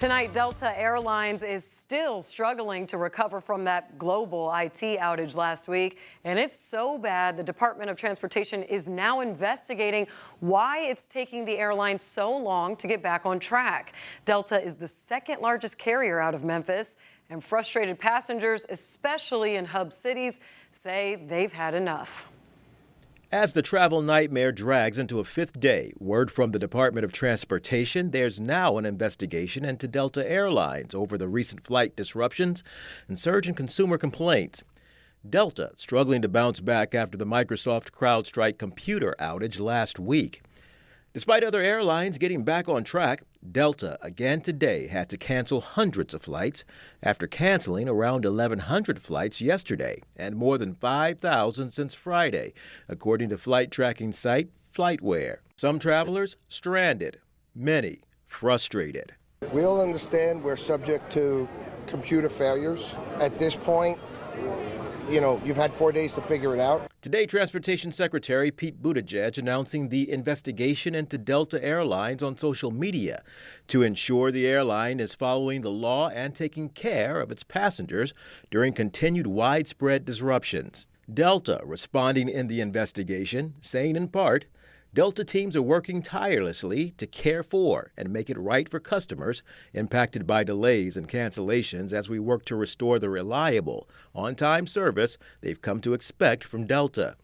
Tonight, Delta Airlines is still struggling to recover from that global IT outage last week. And it's so bad, the Department of Transportation is now investigating why it's taking the airline so long to get back on track. Delta is the second largest carrier out of Memphis, and frustrated passengers, especially in hub cities, say they've had enough. As the travel nightmare drags into a fifth day, word from the Department of Transportation, there's now an investigation into Delta Airlines over the recent flight disruptions and surge in consumer complaints. Delta struggling to bounce back after the Microsoft CrowdStrike computer outage last week. Despite other airlines getting back on track, Delta again today had to cancel hundreds of flights after canceling around 1,100 flights yesterday and more than 5,000 since Friday, according to flight tracking site FlightWare. Some travelers stranded, many frustrated. We all understand we're subject to computer failures. At this point, you've had 4 days to figure it out. Today, Transportation Secretary Pete Buttigieg announcing the investigation into Delta Airlines on social media to ensure the airline is following the law and taking care of its passengers during continued widespread disruptions. Delta responding in the investigation, saying in part, Delta teams are working tirelessly to care for and make it right for customers impacted by delays and cancellations as we work to restore the reliable, on-time service they've come to expect from Delta.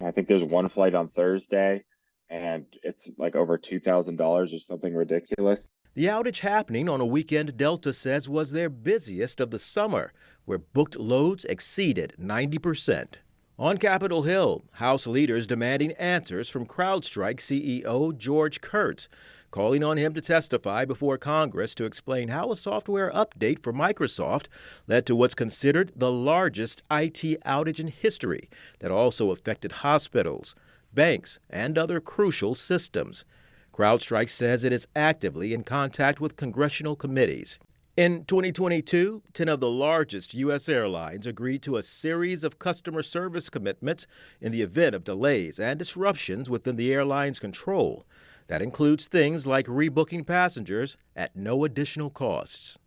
I think there's one flight on Thursday, and it's like over $2,000 or something ridiculous. The outage happening on a weekend Delta says was their busiest of the summer, where booked loads exceeded 90%. On Capitol Hill, House leaders demanding answers from CrowdStrike CEO George Kurtz, calling on him to testify before Congress to explain how a software update for Microsoft led to what's considered the largest IT outage in history that also affected hospitals, banks, and other crucial systems. CrowdStrike says it is actively in contact with congressional committees. In 2022, 10 of the largest U.S. airlines agreed to a series of customer service commitments in the event of delays and disruptions within the airline's control. That includes things like rebooking passengers at no additional costs.